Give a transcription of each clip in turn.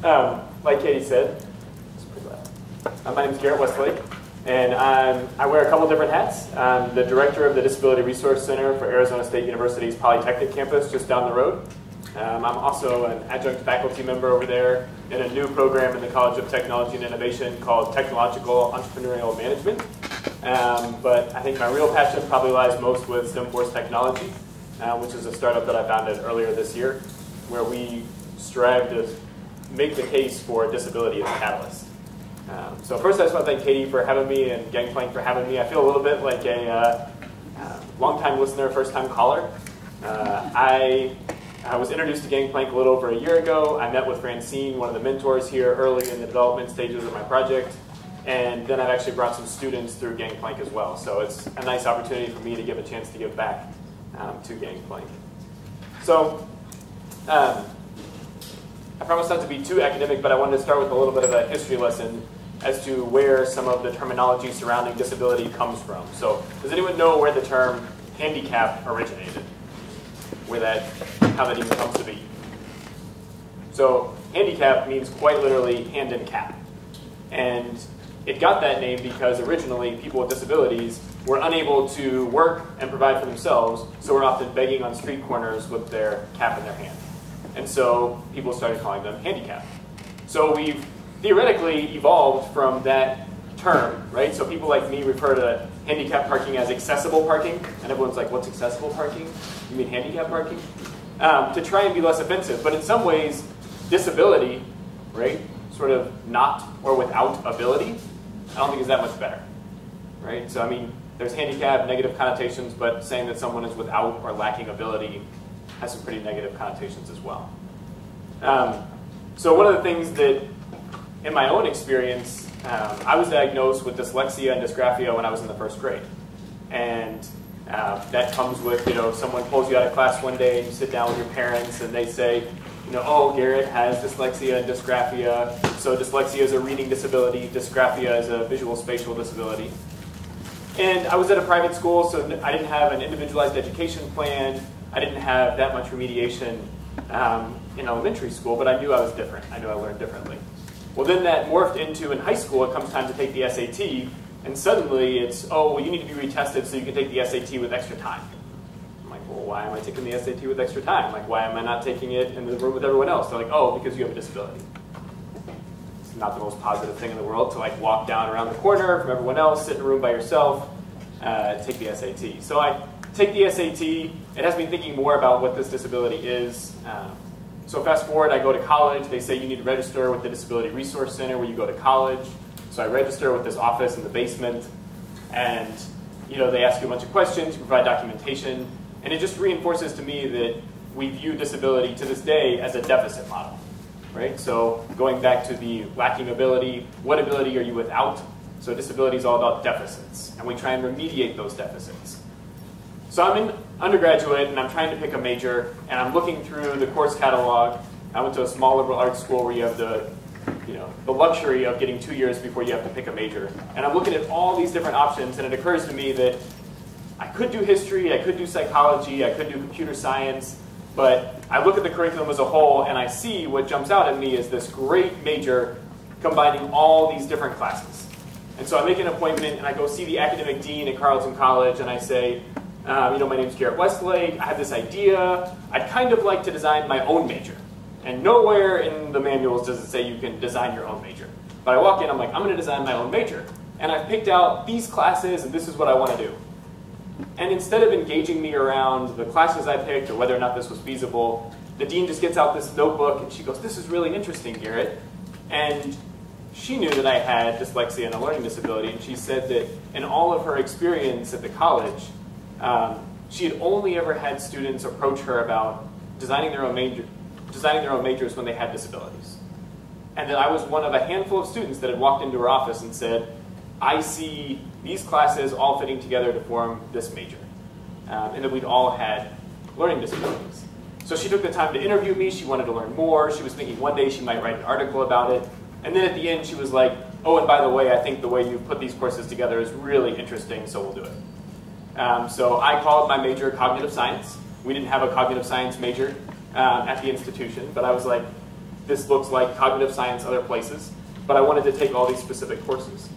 Like Katie said, my name is Garret Westlake, and I wear a couple different hats. I'm the director of the Disability Resource Center for Arizona State University's Polytechnic campus just down the road. I'm also an adjunct faculty member over there in a new program in the College of Technology and Innovation called Technological Entrepreneurial Management. But I think my real passion probably lies most with STEMforce Technology, which is a startup that I founded earlier this year, where we strive to make the case for disability as a catalyst. So first I just want to thank Katie for having me and Gangplank for having me. I feel a little bit like a long-time listener, first-time caller. I was introduced to Gangplank a little over a year ago. I met with Francine, one of the mentors here, early in the development stages of my project. And then I've actually brought some students through Gangplank as well. So it's a nice opportunity for me to give a chance to give back to Gangplank. So I promise not to be too academic, but I wanted to start with a little bit of a history lesson as to where some of the terminology surrounding disability comes from. So does anyone know where the term handicap originated? How that even comes to be? So handicap means quite literally hand in cap. And it got that name because originally people with disabilities were unable to work and provide for themselves, so were often begging on street corners with their cap in their hand. And so people started calling them handicapped. So we've theoretically evolved from that term, right? So people like me refer to handicap parking as accessible parking, and everyone's like, what's accessible parking? You mean handicap parking? To try and be less offensive, but in some ways, disability, right, sort of not or without ability, I don't think is that much better, right? So I mean, there's handicap, negative connotations, but saying that someone is without or lacking ability has some pretty negative connotations as well. So one of the things that, in my own experience, I was diagnosed with dyslexia and dysgraphia when I was in the first grade. And that comes with, someone pulls you out of class one day and you sit down with your parents and they say, oh, Garret has dyslexia and dysgraphia. So dyslexia is a reading disability, dysgraphia is a visual spatial disability. And I was at a private school, so I didn't have an individualized education plan. I didn't have that much remediation in elementary school, but I knew I was different. I knew I learned differently. Well, then that morphed into, in high school, it comes time to take the SAT, and suddenly it's, oh, well, you need to be retested so you can take the SAT with extra time. I'm like, well, why am I taking the SAT with extra time? Like, why am I not taking it in the room with everyone else? They're like, oh, because you have a disability. It's not the most positive thing in the world to like walk down around the corner from everyone else, sit in a room by yourself, take the SAT. So I take the SAT. It has me thinking more about what this disability is. So fast forward, I go to college. They say you need to register with the Disability Resource Center where you go to college. So I register with this office in the basement. And they ask you a bunch of questions, you provide documentation. And it just reinforces to me that we view disability to this day as a deficit model. Right? So going back to the lacking ability, what ability are you without? So disability is all about deficits. And we try and remediate those deficits. So I'm in undergraduate and I'm trying to pick a major and I'm looking through the course catalog. I went to a small liberal arts school where you have the luxury of getting 2 years before you have to pick a major. And I'm looking at all these different options and it occurs to me that I could do history, I could do psychology, I could do computer science, but I look at the curriculum as a whole and I see what jumps out at me is this great major combining all these different classes. And so I make an appointment and I go see the academic dean at Carleton College and I say, my name's Garret Westlake, I have this idea, I'd kind of like to design my own major. And nowhere in the manuals does it say you can design your own major. But I walk in, I'm like, I'm going to design my own major. And I've picked out these classes and this is what I want to do. And instead of engaging me around the classes I picked or whether or not this was feasible, the dean just gets out this notebook and she goes, this is really interesting, Garret. And she knew that I had dyslexia and a learning disability, and she said that in all of her experience at the college, she had only ever had students approach her about designing their own majors when they had disabilities. And that I was one of a handful of students that had walked into her office and said, I see these classes all fitting together to form this major. And that we'd all had learning disabilities. So she took the time to interview me, she wanted to learn more, she was thinking one day she might write an article about it. And then at the end she was like, oh, and by the way, I think the way you put these courses together is really interesting, so we'll do it. So I called my major cognitive science. We didn't have a cognitive science major at the institution, but I was like, this looks like cognitive science other places, but I wanted to take all these specific courses.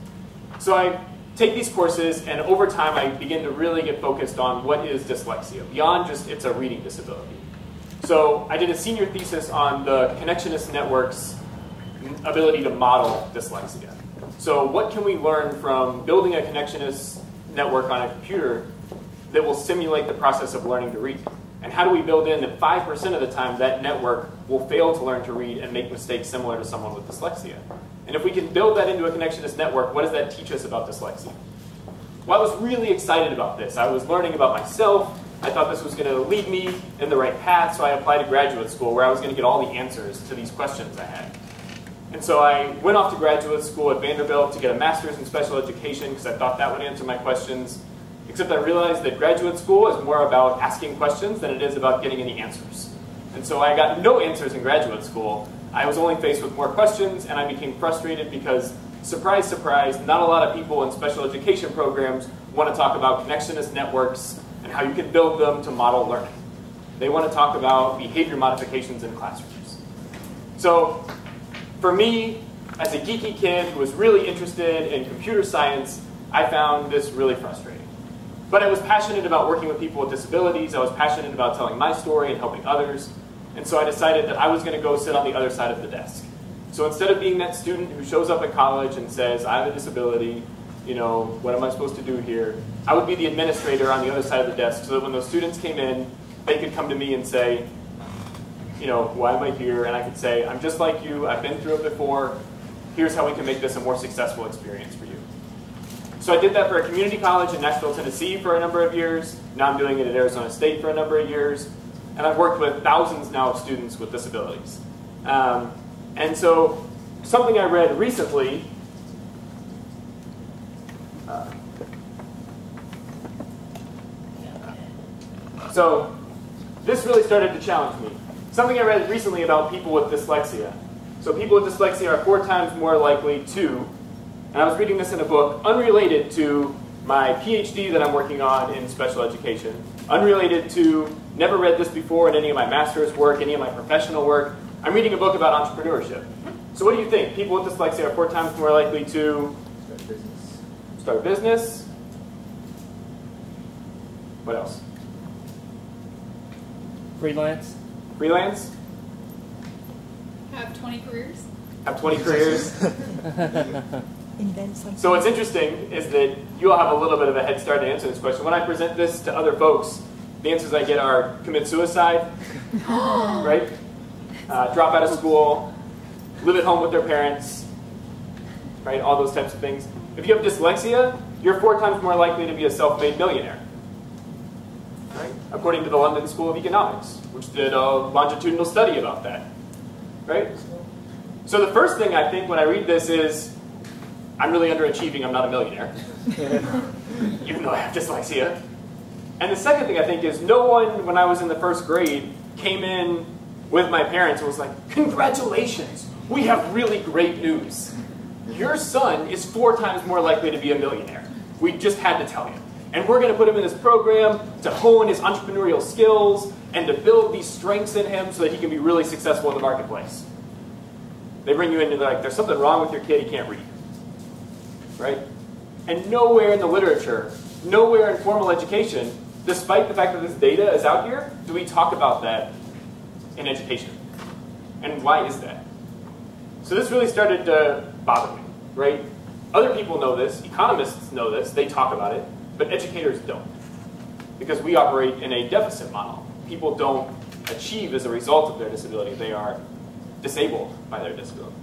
So I take these courses, and over time I begin to really get focused on what is dyslexia, beyond just it's a reading disability. So I did a senior thesis on the connectionist network's ability to model dyslexia. So what can we learn from building a connectionist network on a computer that will simulate the process of learning to read? And how do we build in that 5% of the time that network will fail to learn to read and make mistakes similar to someone with dyslexia? And if we can build that into a connectionist network, what does that teach us about dyslexia? Well, I was really excited about this. I was learning about myself. I thought this was going to lead me in the right path, so I applied to graduate school where I was going to get all the answers to these questions I had. And so I went off to graduate school at Vanderbilt to get a master's in special education because I thought that would answer my questions. Except I realized that graduate school is more about asking questions than it is about getting any answers. And so I got no answers in graduate school. I was only faced with more questions, and I became frustrated because, surprise, surprise, not a lot of people in special education programs want to talk about connectionist networks and how you can build them to model learning. They want to talk about behavior modifications in classrooms. So for me, as a geeky kid who was really interested in computer science, I found this really frustrating. But I was passionate about working with people with disabilities. I was passionate about telling my story and helping others. And so I decided that I was going to go sit on the other side of the desk. So instead of being that student who shows up at college and says, I have a disability, you know, what am I supposed to do here? I would be the administrator on the other side of the desk so that when those students came in, they could come to me and say, you know, why am I here? And I could say, I'm just like you. I've been through it before. Here's how we can make this a more successful experience for you. So I did that for a community college in Nashville, Tennessee for a number of years. Now I'm doing it at Arizona State for a number of years. And I've worked with thousands now of students with disabilities. And so something I read recently, so this really started to challenge me. Something I read recently about people with dyslexia. So people with dyslexia are 4 times more likely to, and I was reading this in a book unrelated to my PhD that I'm working on in special education, unrelated to, never read this before in any of my master's work, any of my professional work. I'm reading a book about entrepreneurship. So what do you think? People with dyslexia are 4 times more likely to start a business. What else? Freelance. Freelance. Have 20 careers. Have 20 careers. Invent something. So what's interesting is that you all have a little bit of a head start to answer this question. When I present this to other folks, the answers I get are commit suicide, right? Drop out of school, live at home with their parents, right? All those types of things. If you have dyslexia, you're 4 times more likely to be a self-made millionaire, right? According to the London School of Economics, which did a longitudinal study about that, right? So the first thing I think when I read this is, I'm really underachieving, I'm not a millionaire, even though I have dyslexia. And the second thing I think is, no one, when I was in the 1st grade, came in with my parents and was like, congratulations, we have really great news. Your son is 4 times more likely to be a millionaire. We just had to tell you. And we're going to put him in this program to hone his entrepreneurial skills and to build these strengths in him so that he can be really successful in the marketplace. They bring you in and they're like, there's something wrong with your kid, he can't read. Right? And nowhere in the literature, nowhere in formal education, despite the fact that this data is out here, do we talk about that in education. And why is that? So this really started to bother me, right? Other people know this, economists know this, they talk about it, but educators don't. Because we operate in a deficit model. People don't achieve as a result of their disability, they are disabled by their disability.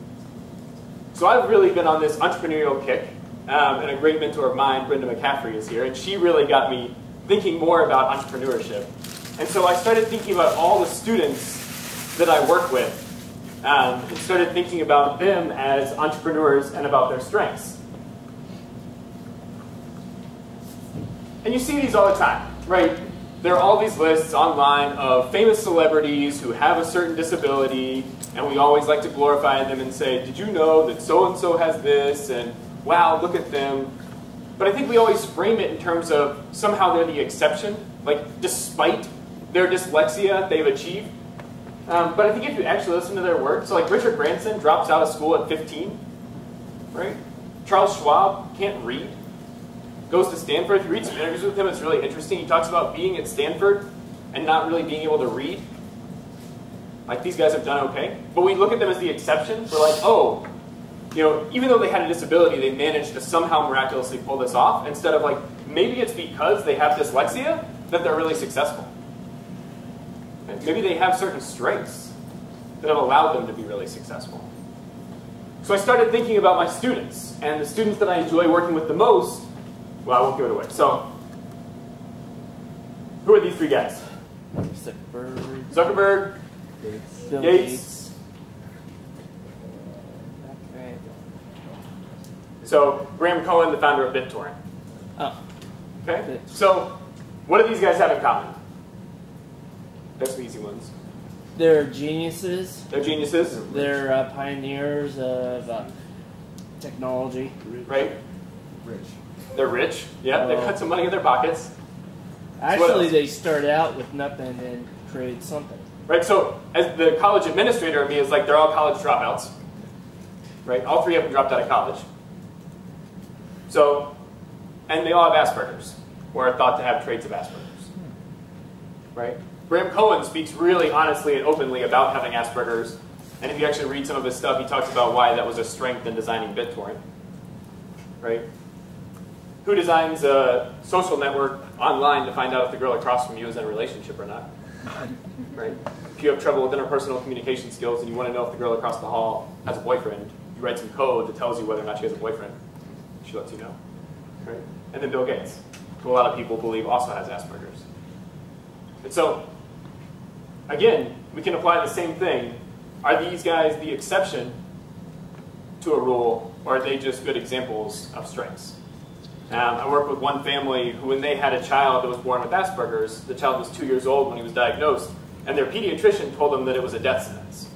So I've really been on this entrepreneurial kick, and a great mentor of mine, Brenda McCaffrey, is here, and she really got me thinking more about entrepreneurship. And so I started thinking about all the students that I work with, and started thinking about them as entrepreneurs and about their strengths. And you see these all the time, right? There are all these lists online of famous celebrities who have a certain disability, and we always like to glorify them and say, did you know that so-and-so has this, and wow, look at them. But I think we always frame it in terms of somehow they're the exception, like despite their dyslexia, they've achieved. But I think if you actually listen to their work, so like Richard Branson drops out of school at 15, right? Charles Schwab can't read, goes to Stanford. If you read some interviews with him, it's really interesting. He talks about being at Stanford and not really being able to read. Like, these guys have done okay. But we look at them as the exception. We're like, oh, you know, even though they had a disability, they managed to somehow miraculously pull this off, instead of like, maybe it's because they have dyslexia that they're really successful. Maybe they have certain strengths that have allowed them to be really successful. So I started thinking about my students, and the students that I enjoy working with the most, well, I won't give it away. So, who are these three guys? Zuckerberg, Gates. Okay. So, Bram Cohen, the founder of Bit Torrent. Oh. Okay? So, what do these guys have in common? There's some easy ones. They're geniuses. They're geniuses. They're pioneers of technology. Right? Rich. They're rich. Yeah, they've got some money in their pockets. Actually, they start out with nothing and then create something. Right, so as the college administrator of me is like, they're all college dropouts. Right, all three of them dropped out of college. So, and they all have Asperger's, or are thought to have traits of Asperger's. Right? Bram Cohen speaks really honestly and openly about having Asperger's, and if you actually read some of his stuff, he talks about why that was a strength in designing Bit Torrent. Right? Who designs a social network online to find out if the girl across from you is in a relationship or not? Right? If you have trouble with interpersonal communication skills and you want to know if the girl across the hall has a boyfriend, you write some code that tells you whether or not she has a boyfriend. She lets you know. Right? And then Bill Gates, who a lot of people believe also has Asperger's. And so, again, we can apply the same thing. Are these guys the exception to a rule, or are they just good examples of strengths? I worked with one family who, when they had a child that was born with Asperger's, the child was 2 years old when he was diagnosed, and their pediatrician told them that it was a death sentence.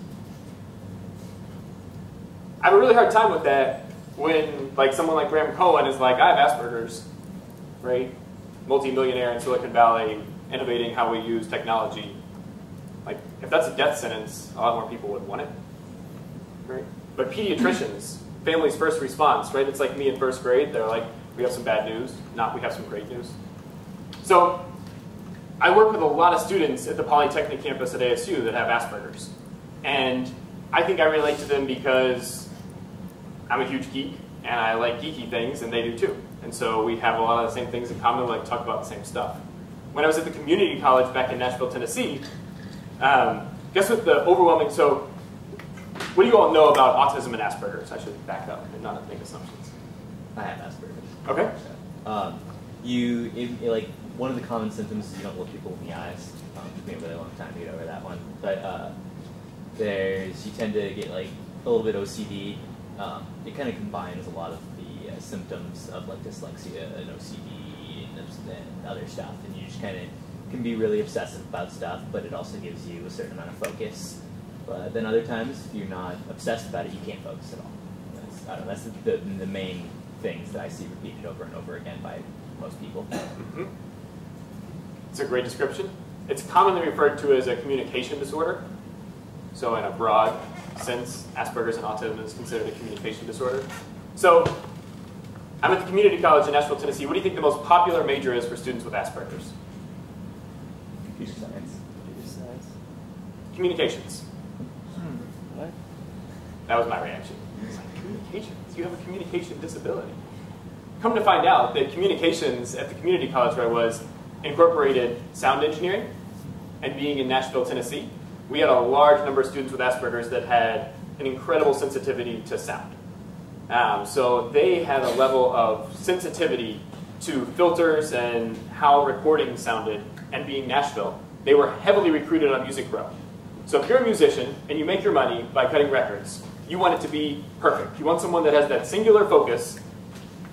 I have a really hard time with that when like someone like Bram Cohen is like, I have Asperger's, right? Multi-millionaire in Silicon Valley, innovating how we use technology. Like, if that's a death sentence, a lot more people would want it, right? But pediatricians, family's first response, right? It's like me in first grade. They're like, we have some bad news, not we have some great news. So I work with a lot of students at the Polytechnic campus at ASU that have Asperger's. And I think I relate to them because I'm a huge geek, and I like geeky things, and they do too. And so we have a lot of the same things in common, we like talk about the same stuff. When I was at the community college back in Nashville, Tennessee, guess what the overwhelming, so what do you all know about autism and Asperger's? I should back up and not make assumptions. I have Asperger's. Okay. Like, one of the common symptoms is you don't look people in the eyes. It took me a really long time to get over that one. But you tend to get like a little bit OCD. It kind of combines a lot of the symptoms of like dyslexia and OCD and other stuff, and you just kind of can be really obsessive about stuff, but it also gives you a certain amount of focus. But then other times, if you're not obsessed about it, you can't focus at all. That's the main things that I see repeated over and over again by most people. Mm-hmm. It's a great description. It's commonly referred to as a communication disorder. So in a broad sense, Asperger's and autism is considered a communication disorder. So I'm at the community college in Nashville, Tennessee. What do you think the most popular major is for students with Asperger's? Computer science. Computer science. Communications. What? That was my reaction. It's like, communications? You have a communication disability. Come to find out that communications at the community college where I was incorporated sound engineering, and being in Nashville, Tennessee, we had a large number of students with Asperger's that had an incredible sensitivity to sound. So they had a level of sensitivity to filters and how recordings sounded, and being Nashville, they were heavily recruited on Music Row. So if you're a musician and you make your money by cutting records, you want it to be perfect. You want someone that has that singular focus,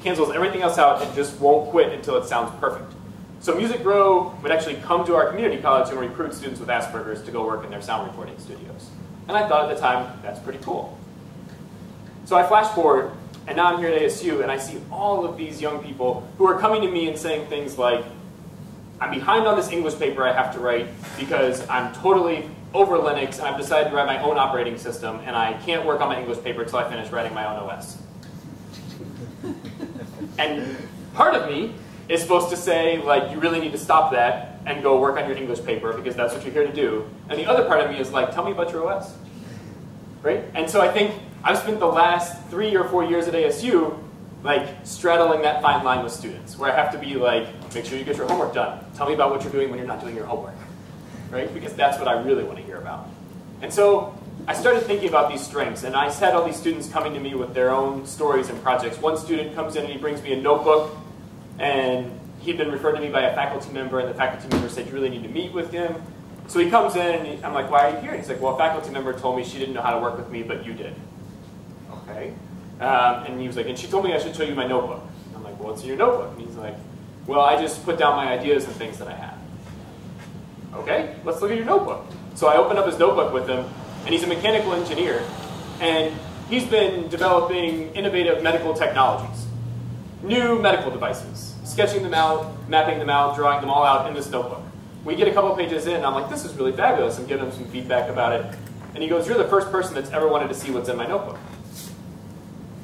cancels everything else out, and just won't quit until it sounds perfect. So Music Row would actually come to our community college and recruit students with Asperger's to go work in their sound recording studios. And I thought at the time, that's pretty cool. So I flash forward, and now I'm here at ASU, and I see all of these young people who are coming to me and saying things like, I'm behind on this English paper I have to write because I'm totally over Linux and I've decided to write my own operating system and I can't work on my English paper until I finish writing my own OS. And part of me is supposed to say, like, you really need to stop that and go work on your English paper because that's what you're here to do. And the other part of me is like, tell me about your OS. Right? And so I think I've spent the last 3 or 4 years at ASU like straddling that fine line with students, where I have to be like, make sure you get your homework done. Tell me about what you're doing when you're not doing your homework. Right? Because that's what I really want to hear about. And so I started thinking about these strengths, and I had all these students coming to me with their own stories and projects. One student comes in and he brings me a notebook, and he'd been referred to me by a faculty member, and the faculty member said, you really need to meet with him. So he comes in, and I'm like, why are you here? And he's like, well, a faculty member told me she didn't know how to work with me, but you did. Okay. And he was like, and she told me I should show you my notebook. I'm like, well, what's in your notebook? And he's like, well, I just put down my ideas and things that I have. Okay, let's look at your notebook. So I opened up his notebook with him, and he's a mechanical engineer, and he's been developing innovative medical technologies, new medical devices, sketching them out, mapping them out, drawing them all out in this notebook. We get a couple pages in, and I'm like, this is really fabulous. I'm giving him some feedback about it. And he goes, you're the first person that's ever wanted to see what's in my notebook.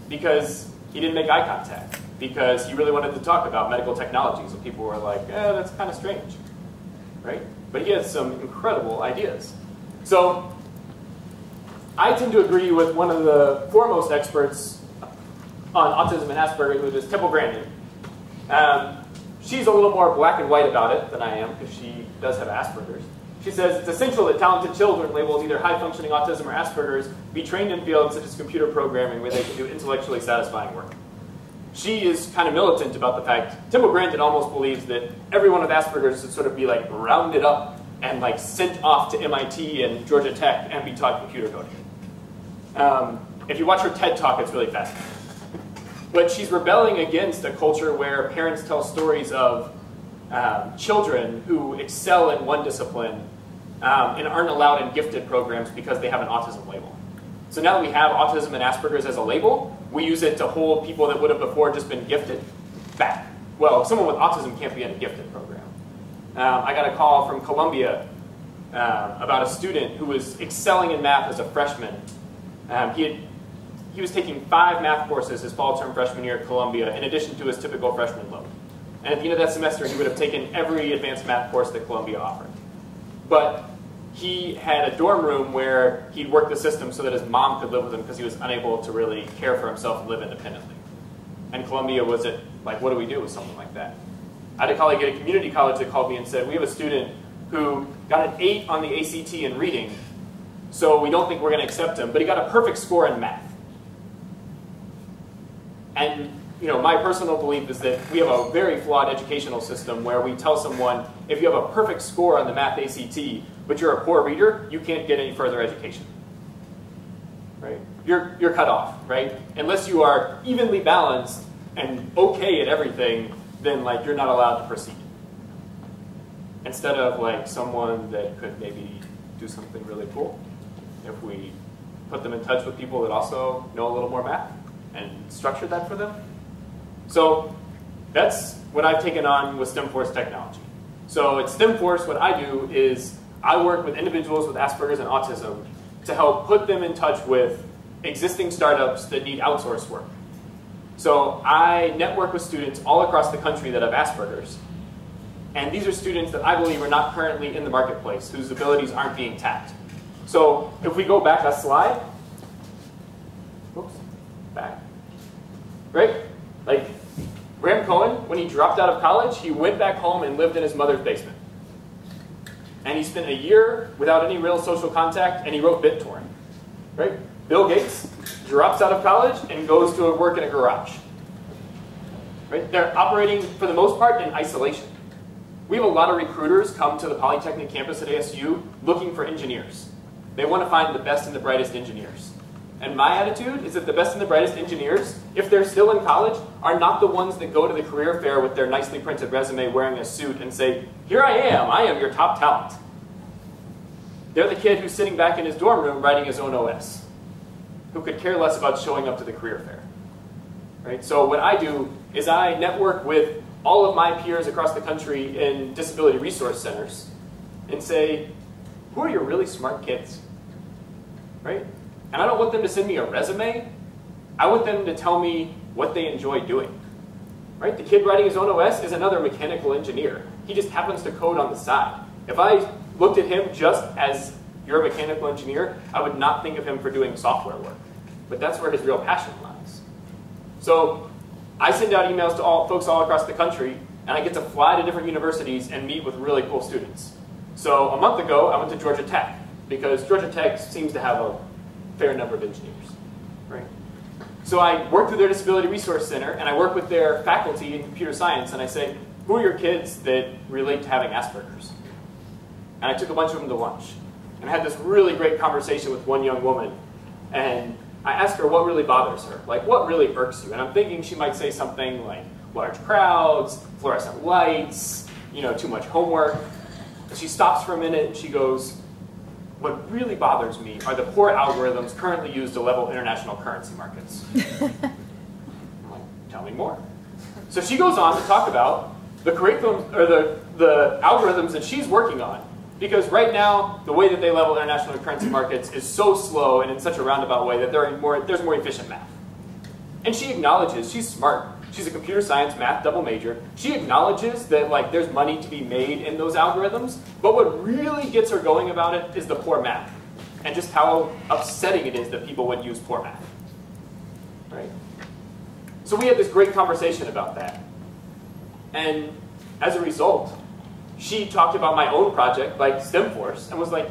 Because he didn't make eye contact. Because he really wanted to talk about medical technologies. And people were like, that's kind of strange. Right? But he has some incredible ideas. So I tend to agree with one of the foremost experts on autism and Asperger, who is Temple Grandin. She's a little more black and white about it than I am, because she does have Asperger's. She says, it's essential that talented children labeled either high-functioning autism or Asperger's be trained in fields such as computer programming, where they can do intellectually satisfying work. She is kind of militant about the fact, Temple Grandin almost believes that everyone with Asperger's should sort of be like rounded up and like sent off to MIT and Georgia Tech and be taught computer coding. If you watch her TED Talk, it's really fascinating. But she's rebelling against a culture where parents tell stories of children who excel in one discipline and aren't allowed in gifted programs because they have an autism label. So now that we have autism and Asperger's as a label, we use it to hold people that would have before just been gifted back. Well, someone with autism can't be in a gifted program. I got a call from Columbia about a student who was excelling in math as a freshman. He was taking 5 math courses his fall term freshman year at Columbia, in addition to his typical freshman load. And at the end of that semester, he would have taken every advanced math course that Columbia offered. But he had a dorm room where he'd worked the system so that his mom could live with him because he was unable to really care for himself and live independently. And Columbia was at, like, what do we do with something like that? I had a colleague at a community college that called me and said, we have a student who got an 8 on the ACT in reading, so we don't think we're going to accept him, but he got a perfect score in math. And my personal belief is that we have a very flawed educational system where we tell someone, if you have a perfect score on the math ACT, but you're a poor reader, you can't get any further education. Right? You're cut off, right? Unless you are evenly balanced and okay at everything, then like you're not allowed to proceed. Instead of like someone that could maybe do something really cool, if we put them in touch with people that also know a little more math and structure that for them. So that's what I've taken on with STEMforce technology. So at STEMforce, what I do is I work with individuals with Asperger's and autism to help put them in touch with existing startups that need outsourced work. So I network with students all across the country that have Asperger's. And these are students that I believe are not currently in the marketplace, whose abilities aren't being tapped. So if we go back a slide, oops, back, right? Like Bram Cohen, when he dropped out of college, he went back home and lived in his mother's basement. And he spent a year without any real social contact, and he wrote Bit Torrent, right? Bill Gates drops out of college and goes to work in a garage. Right? They're operating, for the most part, in isolation. We have a lot of recruiters come to the Polytechnic campus at ASU looking for engineers. They want to find the best and the brightest engineers. And my attitude is that the best and the brightest engineers, if they're still in college, are not the ones that go to the career fair with their nicely printed resume wearing a suit and say, here I am your top talent. They're the kid who's sitting back in his dorm room writing his own OS, who could care less about showing up to the career fair. Right? So what I do is I network with all of my peers across the country in disability resource centers and say, who are your really smart kids? Right? And I don't want them to send me a resume. I want them to tell me what they enjoy doing. Right? The kid writing his own OS is another mechanical engineer. He just happens to code on the side. If I looked at him just as you're a mechanical engineer, I would not think of him for doing software work. But that's where his real passion lies. So I send out emails to folks all across the country, and I get to fly to different universities and meet with really cool students. So a month ago, I went to Georgia Tech, because Georgia Tech seems to have a fair number of engineers. Right? So I work with their Disability Resource Center, and I work with their faculty in computer science, and I say, who are your kids that relate to having Asperger's? And I took a bunch of them to lunch. And I had this really great conversation with one young woman, and I asked her what really bothers her, like what really irks you. And I'm thinking she might say something like large crowds, fluorescent lights, too much homework. And she stops for a minute and she goes, what really bothers me are the poor algorithms currently used to level international currency markets. I'm like, tell me more. So she goes on to talk about the curriculum, or the algorithms that she's working on. Because right now, the way that they level international currency markets is so slow and in such a roundabout way that there's more efficient math. And she acknowledges, she's smart. She's a computer science math double major. She acknowledges that there's money to be made in those algorithms, but what really gets her going about it is the poor math, and just how upsetting it is that people would use poor math. Right? So we had this great conversation about that. And as a result, she talked about my own project, like STEMforce, and was like,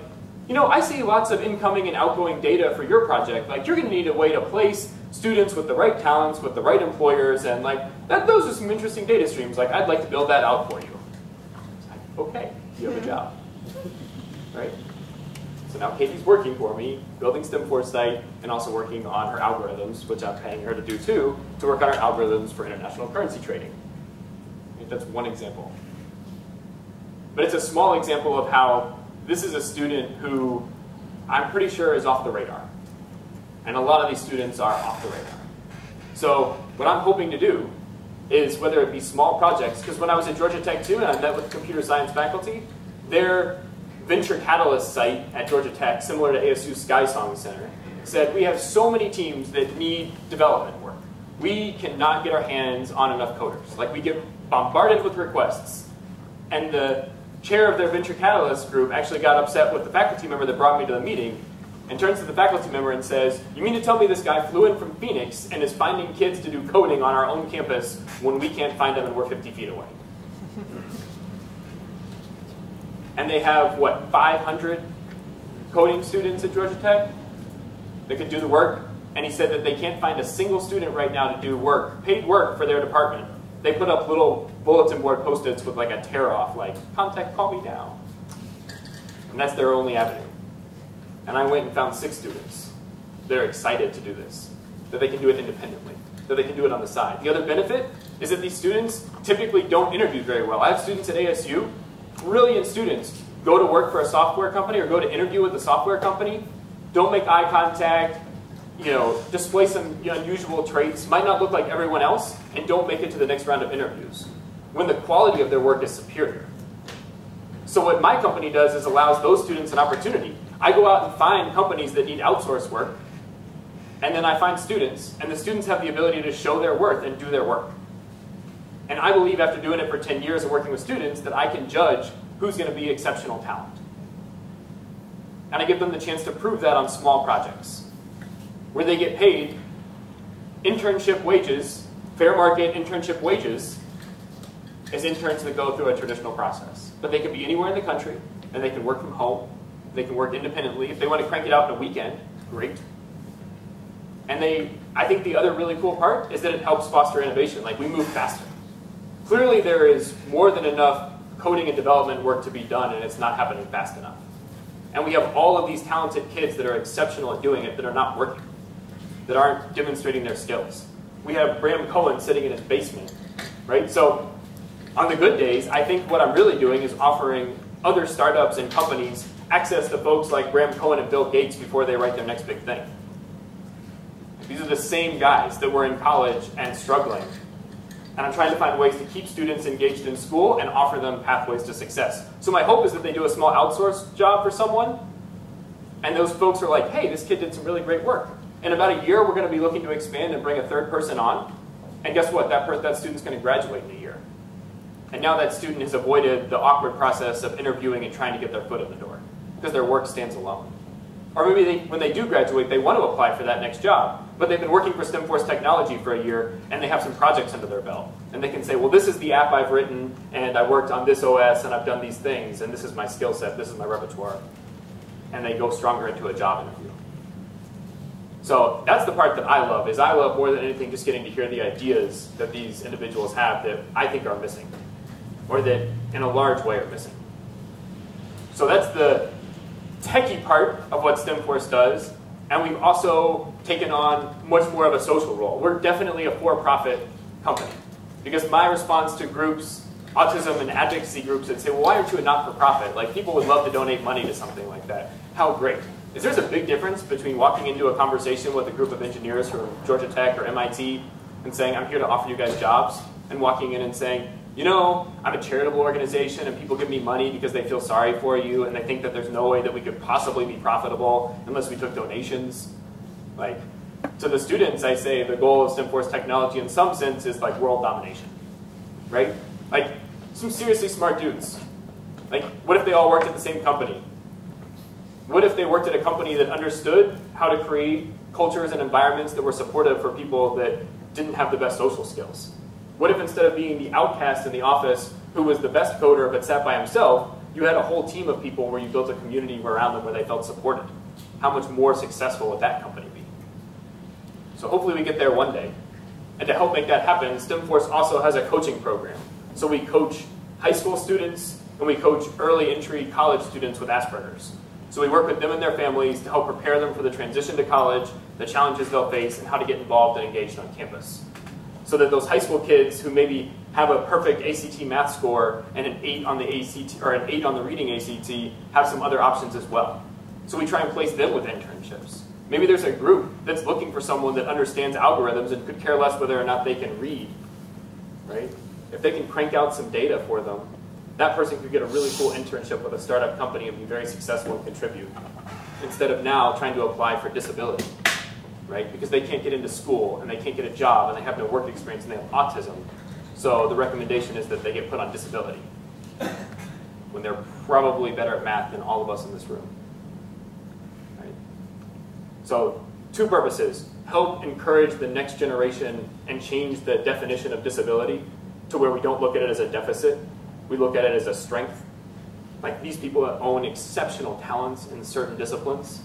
I see lots of incoming and outgoing data for your project. You're going to need a way to place students with the right talents, with the right employers, and those are some interesting data streams. I'd like to build that out for you. It's like, okay, you have a job. Right? So now Katie's working for me, building STEMforce site, and also working on her algorithms, which I'm paying her to do too, to work on her algorithms for international currency trading. That's one example. But it's a small example of how this is a student who I'm pretty sure is off the radar. And a lot of these students are off the radar. So what I'm hoping to do is, whether it be small projects, because when I was at Georgia Tech too, and I met with computer science faculty, their venture catalyst site at Georgia Tech, similar to ASU's SkySong Center, said we have so many teams that need development work. We cannot get our hands on enough coders. We get bombarded with requests. And the chair of their venture catalyst group actually got upset with the faculty member that brought me to the meeting, and turns to the faculty member and says, you mean to tell me this guy flew in from Phoenix and is finding kids to do coding on our own campus when we can't find them and we're 50 feet away? And they have, 500 coding students at Georgia Tech that could do the work? And he said that they can't find a single student right now to do work, paid work for their department. They put up little bulletin board post-its with a tear-off, contact, call me now. And that's their only avenue. And I went and found 6 students that are excited to do this, that they can do it independently, that they can do it on the side. The other benefit is that these students typically don't interview very well. I have students at ASU, brilliant students, go to work for a software company or go to interview with a software company, don't make eye contact, display some unusual traits, might not look like everyone else, and don't make it to the next round of interviews, when the quality of their work is superior. So what my company does is allows those students an opportunity. I go out and find companies that need outsource work, and then I find students, and the students have the ability to show their worth and do their work. And I believe after doing it for 10 years and working with students that I can judge who's going to be exceptional talent. And I give them the chance to prove that on small projects, where they get paid internship wages, fair market internship wages, as interns that go through a traditional process. But they can be anywhere in the country, and they can work from home. They can work independently. If they want to crank it out in a weekend, great. And I think the other really cool part is that it helps foster innovation. We move faster. Clearly there is more than enough coding and development work to be done, and it's not happening fast enough. And we have all of these talented kids that are exceptional at doing it that are not working, that aren't demonstrating their skills. We have Bram Cohen sitting in his basement, right? So on the good days, I think what I'm really doing is offering other startups and companies access to folks like Bram Cohen and Bill Gates before they write their next big thing. These are the same guys that were in college and struggling. And And I'm trying to find ways to keep students engaged in school and offer them pathways to success. So my hope is that they do a small outsource job for someone, and those folks are like, hey, this kid did some really great work. In about a year, we're going to be looking to expand and bring a third person on. And guess what? That student's going to graduate in a year. And now that student has avoided the awkward process of interviewing and trying to get their foot in the door because their work stands alone. Or maybe when they do graduate, they want to apply for that next job, but they've been working for STEMforce Technology for a year, and they have some projects under their belt. And they can say, well, this is the app I've written, and I worked on this OS, and I've done these things, and this is my skill set, this is my repertoire. And they go stronger into a job interview. So that's the part that I love, is I love more than anything just getting to hear the ideas that these individuals have that I think are missing, or that in a large way are missing. So that's the techie part of what STEMforce does, and we've also taken on much more of a social role. We're definitely a for-profit company, because my response to groups, autism and advocacy groups that say, well, why aren't you a not-for-profit? Like, people would love to donate money to something like that. How great. Is there's a big difference between walking into a conversation with a group of engineers from Georgia Tech or MIT and saying, I'm here to offer you guys jobs, and walking in and saying, you know, I'm a charitable organization and people give me money because they feel sorry for you and they think that there's no way that we could possibly be profitable unless we took donations. Like, to the students, I say the goal of STEMforce Technology in some sense is like world domination, right? Like, some seriously smart dudes. Like, what if they all worked at the same company? What if they worked at a company that understood how to create cultures and environments that were supportive for people that didn't have the best social skills? What if instead of being the outcast in the office who was the best coder but sat by himself, you had a whole team of people where you built a community around them where they felt supported? How much more successful would that company be? So hopefully we get there one day. And to help make that happen, STEMforce also has a coaching program. So we coach high school students and we coach early entry college students with Asperger's. So we work with them and their families to help prepare them for the transition to college, the challenges they'll face, and how to get involved and engaged on campus. So that those high school kids who maybe have a perfect ACT math score and an 8 on the ACT or an 8 on the reading ACT have some other options as well. So we try and place them with internships. Maybe there's a group that's looking for someone that understands algorithms and could care less whether or not they can read, right? If they can crank out some data for them, that person could get a really cool internship with a startup company and be very successful and contribute, instead of now trying to apply for disability, right? Because they can't get into school and they can't get a job and they have no work experience and they have autism. So the recommendation is that they get put on disability when they're probably better at math than all of us in this room. Right? So two purposes: help encourage the next generation and change the definition of disability to where we don't look at it as a deficit, we look at it as a strength. Like, these people that own exceptional talents in certain disciplines,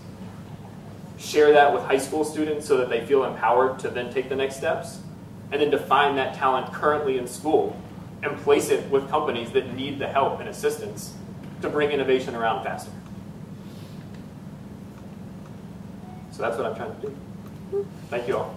share that with high school students so that they feel empowered to then take the next steps, and then define that talent currently in school and place it with companies that need the help and assistance to bring innovation around faster. So that's what I'm trying to do. Thank you all.